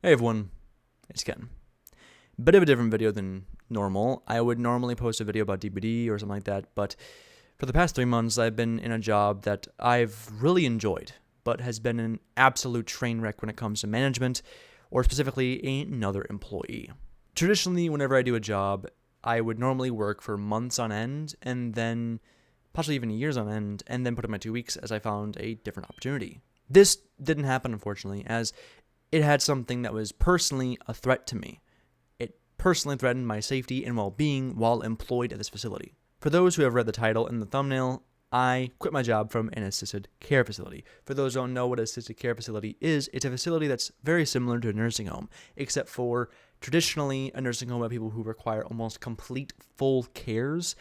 Hey everyone, it's Ken. Bit of a different video than normal. I would normally post a video about DBD or something like that, but for the past 3 months I've been in a job that I've really enjoyed, but has been an absolute train wreck when it comes to management, or specifically another employee. Traditionally, whenever I do a job, I would normally work for months on end, and then possibly even years on end, and then put in my 2 weeks as I found a different opportunity. This didn't happen, unfortunately, as it had something that was personally a threat to me. It personally threatened my safety and well-being while employed at this facility. For those who have read the title and the thumbnail, I quit my job from an assisted care facility. For those who don't know what an assisted care facility is, it's a facility that's very similar to a nursing home, except for traditionally a nursing home by people who require almost complete full cares.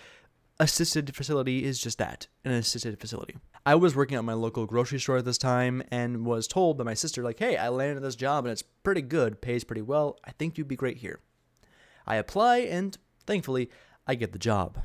Assisted facility is just that, an assisted facility. I was working at my local grocery store at this time and was told by my sister, hey, I landed this job and it's pretty good, pays pretty well, I think you'd be great here. I apply and, thankfully, I get the job.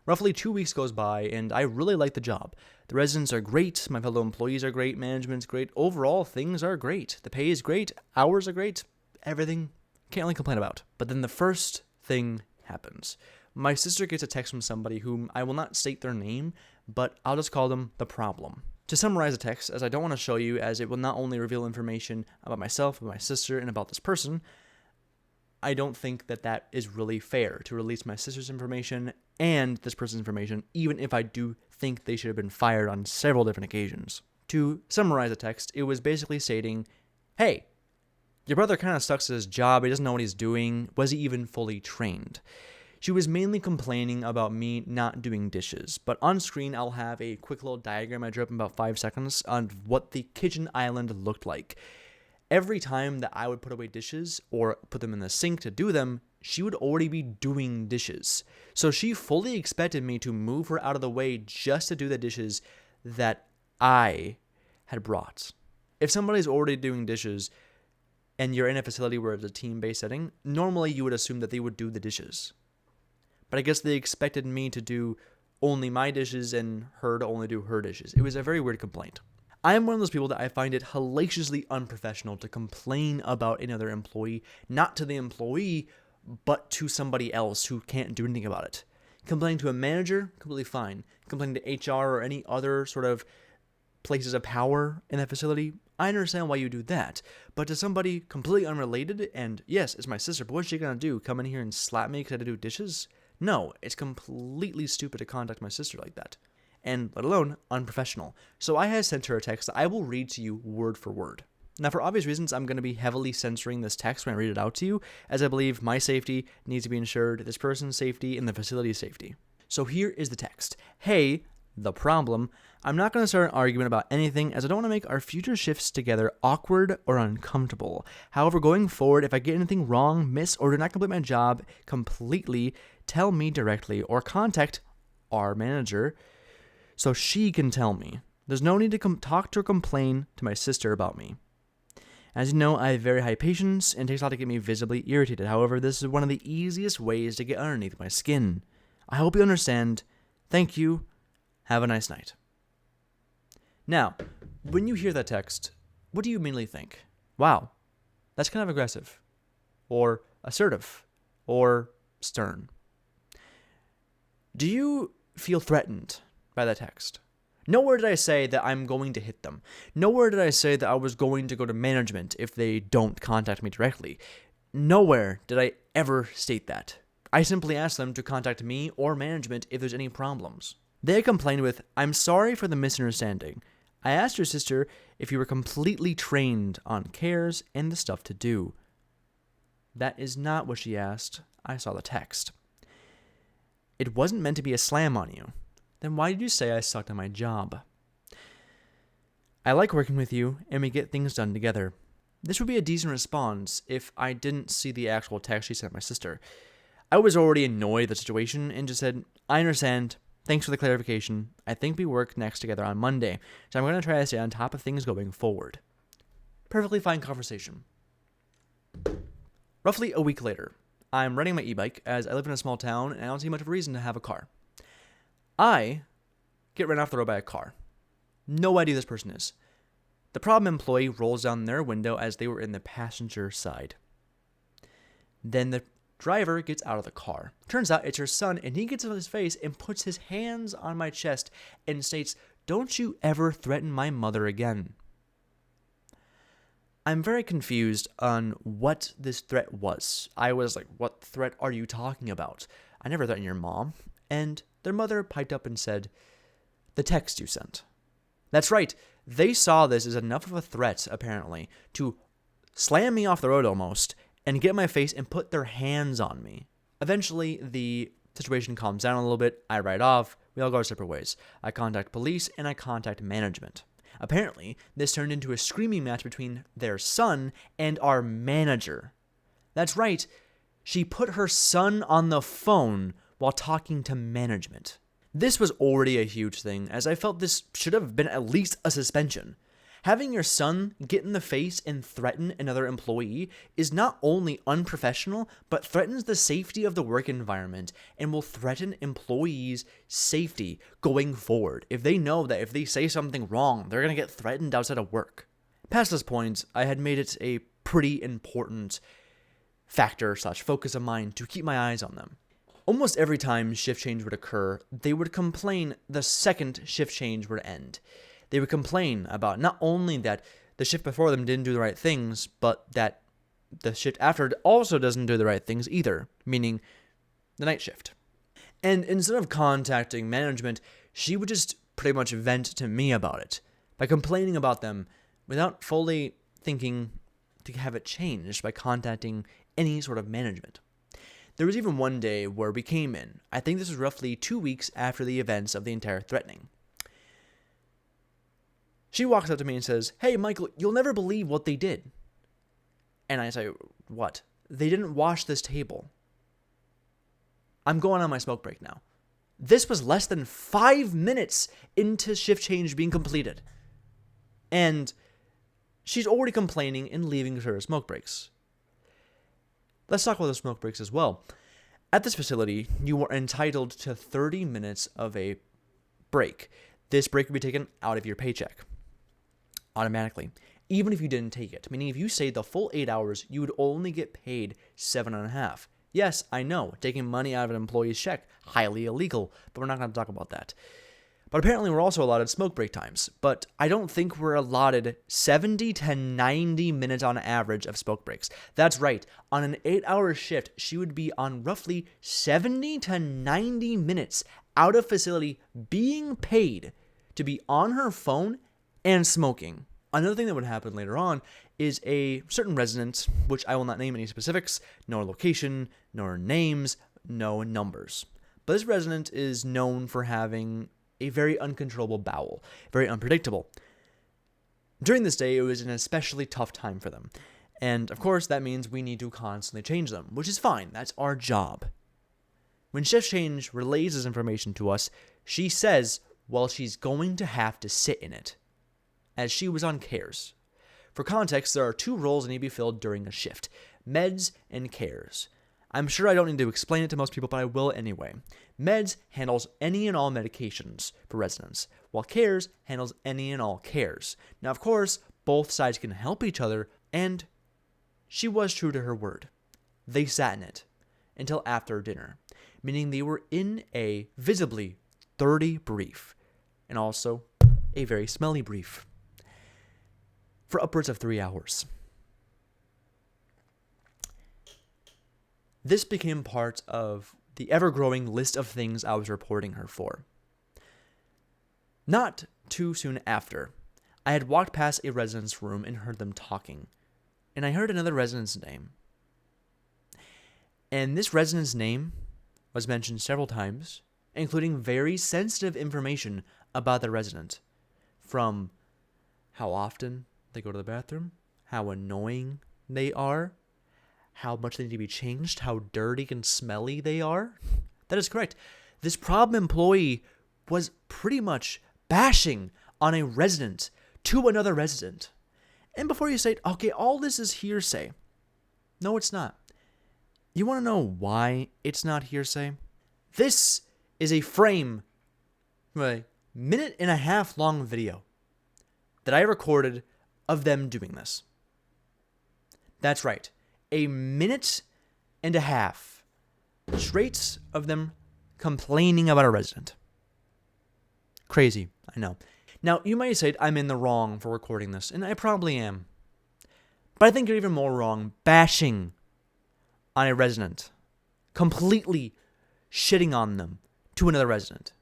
Roughly 2 weeks goes by and I really like the job. The residents are great, my fellow employees are great, management's great, overall things are great. The pay is great, hours are great, everything, can't really complain about. But then the first thing happens. My sister gets a text from somebody whom I will not state their name, but I'll just call them the problem. To summarize the text, as I don't want to show you, as it will not only reveal information about myself, about my sister, and about this person, I don't think that that is really fair to release my sister's information and this person's information, even if I do think they should have been fired on several different occasions. To summarize the text, it was basically stating, hey, your brother kind of sucks at his job, he doesn't know what he's doing, was he even fully trained? She was mainly complaining about me not doing dishes, but on screen I'll have a quick little diagram I drew up in about 5 seconds on what the kitchen island looked like. Every time that I would put away dishes or put them in the sink to do them, she would already be doing dishes. So she fully expected me to move her out of the way just to do the dishes that I had brought. If somebody's already doing dishes and you're in a facility where it's a team-based setting, normally you would assume that they would do the dishes. But I guess they expected me to do only my dishes and her to only do her dishes. It was a very weird complaint. I am one of those people that I find it hellaciously unprofessional to complain about another employee, not to the employee, but to somebody else who can't do anything about it. Complaining to a manager, completely fine. Complaining to HR or any other sort of places of power in that facility, I understand why you do that. But to somebody completely unrelated, and yes, it's my sister, but what's she gonna do? Come in here and slap me because I had to do dishes? No, it's completely stupid to contact my sister like that, and let alone unprofessional. So I had sent her a text that I will read to you word for word. Now, for obvious reasons, I'm going to be heavily censoring this text when I read it out to you, as I believe my safety needs to be ensured, this person's safety, and the facility's safety. So here is the text. Hey, the problem. I'm not going to start an argument about anything, as I don't want to make our future shifts together awkward or uncomfortable. However, going forward, if I get anything wrong, miss, or do not complete my job completely, tell me directly or contact our manager so she can tell me. There's no need to talk to or complain to my sister about me. As you know, I have very high patience and it takes a lot to get me visibly irritated. However, this is one of the easiest ways to get underneath my skin. I hope you understand. Thank you. Have a nice night. Now, when you hear that text, what do you immediately think? Wow, that's kind of aggressive, or assertive, or stern. Do you feel threatened by that text? Nowhere did I say that I'm going to hit them. Nowhere did I say that I was going to go to management if they don't contact me directly. Nowhere did I ever state that. I simply asked them to contact me or management if there's any problems. They complained with, I'm sorry for the misunderstanding. I asked your sister if you were completely trained on cares and the stuff to do. That is not what she asked. I saw the text. It wasn't meant to be a slam on you. Then why did you say I sucked at my job? I like working with you and we get things done together. This would be a decent response if I didn't see the actual text she sent my sister. I was already annoyed at the situation and just said, I understand. Thanks for the clarification. I think we work next together on Monday, so I'm going to try to stay on top of things going forward. Perfectly fine conversation. Roughly a week later, I'm riding my e-bike as I live in a small town and I don't see much of a reason to have a car. I get run off the road by a car. No idea who this person is. The problem employee rolls down their window as they were in the passenger side. Then the driver gets out of the car. Turns out it's her son, and he gets on his face and puts his hands on my chest and states, "Don't you ever threaten my mother again." I'm very confused on what this threat was. I was like, "What threat are you talking about? I never threatened your mom." And their mother piped up and said, "The text you sent." That's right. They saw this as enough of a threat, apparently, to slam me off the road almost and get in my face and put their hands on me. Eventually, the situation calms down a little bit. I ride off. We all go our separate ways. I contact police and I contact management. Apparently, this turned into a screaming match between their son and our manager. That's right. She put her son on the phone while talking to management. This was already a huge thing, as I felt this should have been at least a suspension. Having your son get in the face and threaten another employee is not only unprofessional, but threatens the safety of the work environment and will threaten employees' safety going forward. If they know that if they say something wrong, they're going to get threatened outside of work. Past this point, I had made it a pretty important factor/focus of mine to keep my eyes on them. Almost every time shift change would occur, they would complain the second shift change would end. They would complain about not only that the shift before them didn't do the right things, but that the shift after also doesn't do the right things either, meaning the night shift. And instead of contacting management, she would just pretty much vent to me about it by complaining about them without fully thinking to have it changed by contacting any sort of management. There was even one day where we came in. I think this was roughly 2 weeks after the events of the entire threatening. She walks up to me and says, "Hey, Michael, you'll never believe what they did." And I say, "What?" "They didn't wash this table." I'm going on my smoke break now. This was less than 5 minutes into shift change being completed. And she's already complaining and leaving her smoke breaks. Let's talk about the smoke breaks as well. At this facility, you are entitled to 30 minutes of a break. This break would be taken out of your paycheck automatically, even if you didn't take it. Meaning if you stayed the full 8 hours, you would only get paid 7.5. Yes, I know, taking money out of an employee's check, highly illegal, but we're not going to talk about that. But apparently we're also allotted smoke break times, but I don't think we're allotted 70 to 90 minutes on average of smoke breaks. That's right, on an 8-hour shift, she would be on roughly 70 to 90 minutes out of facility being paid to be on her phone and smoking. Another thing that would happen later on is a certain resident, which I will not name any specifics, nor location, nor names, no numbers. But this resident is known for having a very uncontrollable bowel, very unpredictable. During this day, it was an especially tough time for them. And of course, that means we need to constantly change them, which is fine. That's our job. When shift change relays this information to us, she says, well, she's going to have to sit in it, as she was on cares. For context, there are 2 roles that need to be filled during a shift: meds and cares. I'm sure I don't need to explain it to most people, but I will anyway. Meds handles any and all medications for residents, while cares handles any and all cares. Now, of course, both sides can help each other, and she was true to her word. They sat in it until after dinner, meaning they were in a visibly dirty brief, and also a very smelly brief, for upwards of 3 hours. This became part of the ever-growing list of things I was reporting her for. Not too soon after, I had walked past a resident's room and heard them talking, and I heard another resident's name. And this resident's name was mentioned several times, including very sensitive information about the resident, from how often they go to the bathroom, how annoying they are, how much they need to be changed, how dirty and smelly they are. That is correct. This problem employee was pretty much bashing on a resident to another resident. And before you say, okay, all this is hearsay. No, it's not. You want to know why it's not hearsay? This is a frame from a 1.5-minute long video that I recorded of them doing this. That's right. A minute and a half straight of them complaining about a resident. Crazy, I know. Now, you might say I'm in the wrong for recording this, and I probably am. But I think you're even more wrong bashing on a resident, completely shitting on them to another resident.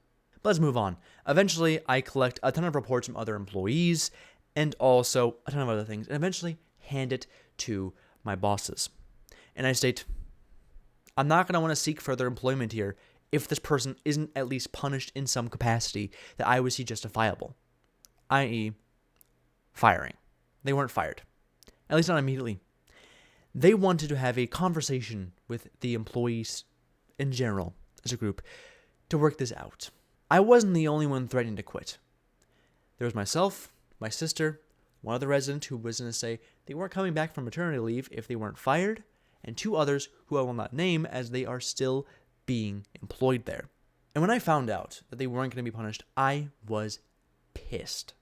But let's move on. Eventually, I collect a ton of reports from other employees and also a ton of other things, and eventually hand it to my bosses. And I state, I'm not going to want to seek further employment here if this person isn't at least punished in some capacity that I would see justifiable, i.e., firing. They weren't fired, at least not immediately. They wanted to have a conversation with the employees in general, as a group, to work this out. I wasn't the only one threatening to quit. There was myself, my sister, one other resident who was going to say they weren't coming back from maternity leave if they weren't fired, and two others who I will not name as they are still being employed there. And when I found out that they weren't going to be punished, I was pissed.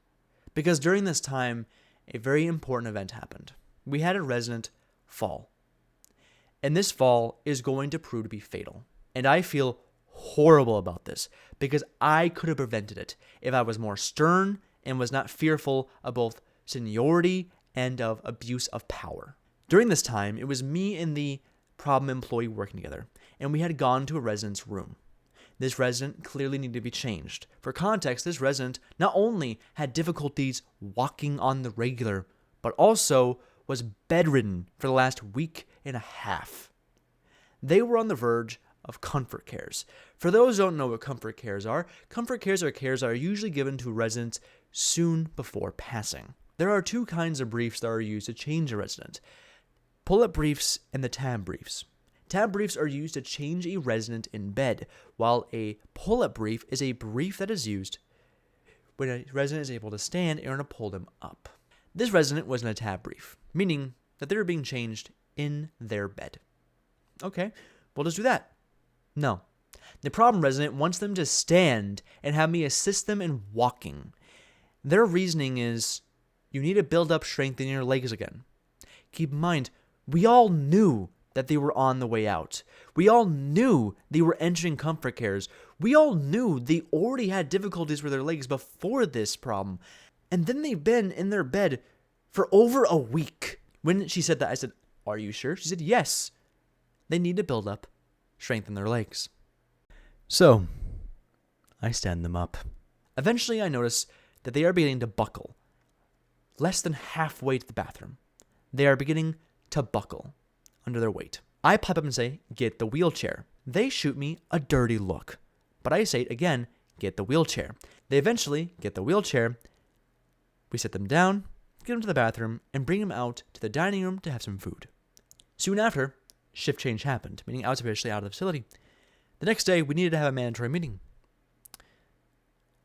Because during this time, a very important event happened. We had a resident fall. And this fall is going to prove to be fatal. And I feel horrible about this because I could have prevented it if I was more stern and was not fearful of both seniority and of abuse of power. During this time, it was me and the problem employee working together, and we had gone to a resident's room. This resident clearly needed to be changed. For context, this resident not only had difficulties walking on the regular, but also was bedridden for the last week and a half. They were on the verge of comfort cares. For those who don't know what comfort cares are cares that are usually given to residents soon before passing. There are two kinds of briefs that are used to change a resident: pull-up briefs and the tab briefs. Tab briefs are used to change a resident in bed, while a pull-up brief is a brief that is used when a resident is able to stand in order to pull them up. This resident was in a tab brief, meaning that they were being changed in their bed. Okay, we'll just do that. No. The problem resident wants them to stand and have me assist them in walking. Their reasoning is, you need to build up strength in your legs again. Keep in mind, we all knew that they were on the way out. We all knew they were entering comfort cares. We all knew they already had difficulties with their legs before this problem. And then they've been in their bed for over a week. When she said that, I said, are you sure? She said, yes. They need to build up strength in their legs. So, I stand them up. Eventually, I notice that they are beginning to buckle. Less than halfway to the bathroom, they are beginning to buckle under their weight. I pipe up and say, get the wheelchair. They shoot me a dirty look. But I say again, get the wheelchair. They eventually get the wheelchair. We sit them down, get them to the bathroom, and bring them out to the dining room to have some food. Soon after, shift change happened, meaning I was officially out of the facility. The next day, we needed to have a mandatory meeting.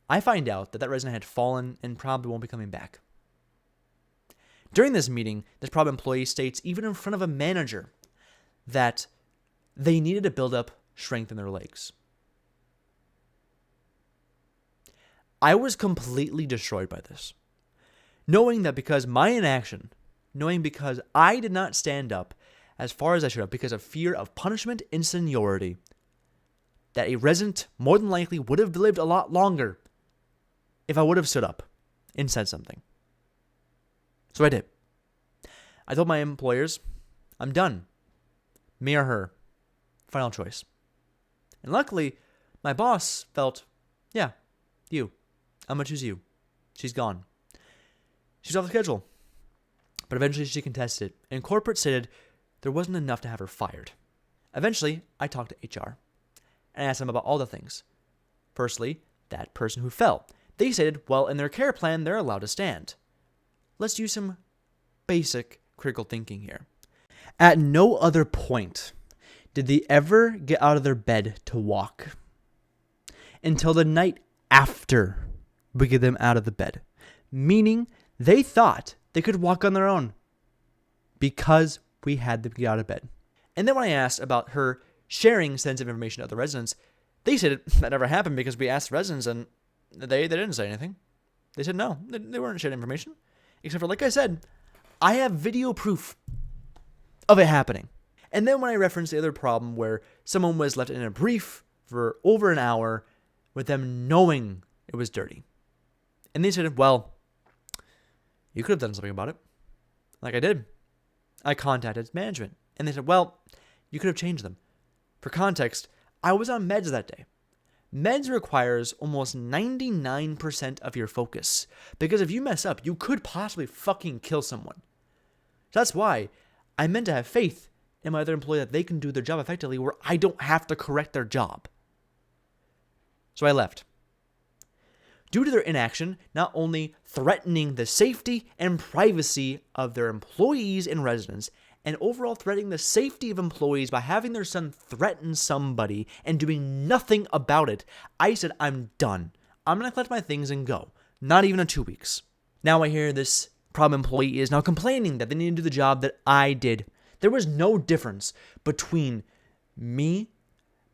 I find out that resident had fallen and probably won't be coming back. During this meeting, this problem employee states, even in front of a manager, that they needed to build up strength in their legs. I was completely destroyed by this. Knowing that because my inaction, knowing because I did not stand up as far as I should have because of fear of punishment and seniority, that a resident more than likely would have lived a lot longer if I would have stood up and said something. So I did. I told my employers, I'm done. Me or her. Final choice. And luckily, my boss felt, yeah, you. I'm going to choose you. She's gone. She's off the schedule. But eventually she contested it, and corporate stated there wasn't enough to have her fired. Eventually, I talked to HR and asked them about all the things. Firstly, that person who fell. They stated, well, in their care plan, they're allowed to stand. Let's use some basic critical thinking here. At no other point did they ever get out of their bed to walk until the night after we get them out of the bed. Meaning they thought they could walk on their own because we had them get out of bed. And then when I asked about her sharing sensitive information to other residents, they said that never happened because we asked residents and they didn't say anything. They said no, they weren't sharing information. Except for, like I said, I have video proof of it happening. And then when I referenced the other problem where someone was left in a brief for over an hour with them knowing it was dirty. And they said, well, you could have done something about it. Like I did. I contacted management. And they said, well, you could have changed them. For context, I was on meds that day. Meds requires almost 99% of your focus. Because if you mess up, you could possibly fucking kill someone. So that's why I meant to have faith in my other employee that they can do their job effectively where I don't have to correct their job. So I left. Due to their inaction, not only threatening the safety and privacy of their employees and residents, and overall threatening the safety of employees by having their son threaten somebody and doing nothing about it, I said, I'm done. I'm going to collect my things and go. Not even in 2 weeks. Now I hear this problem employee is now complaining that they need to do the job that I did. There was no difference between me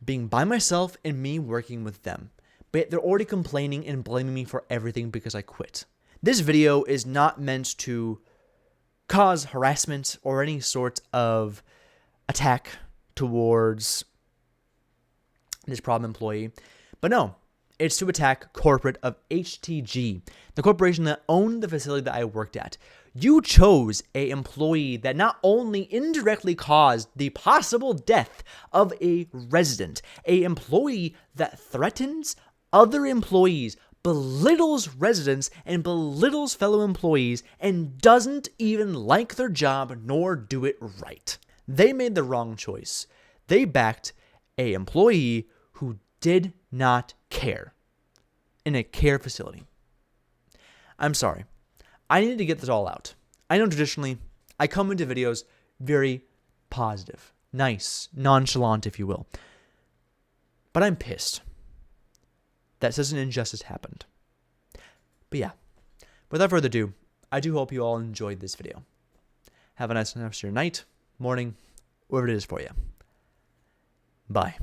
being by myself and me working with them. But they're already complaining and blaming me for everything because I quit. This video is not meant to cause harassment or any sort of attack towards this problem employee. But no, it's to attack corporate of HTG, the corporation that owned the facility that I worked at. You chose an employee that not only indirectly caused the possible death of a resident, an employee that threatens other employees, belittles residents, and belittles fellow employees, and doesn't even like their job nor do it right. They made the wrong choice. They backed an employee who did not care in a care facility. I'm sorry. I needed to get this all out. I know traditionally I come into videos very positive, nice, nonchalant, if you will. But I'm pissed that such an injustice happened. But yeah, without further ado, I do hope you all enjoyed this video. Have a nice rest of your night, morning, whatever it is for you. Bye.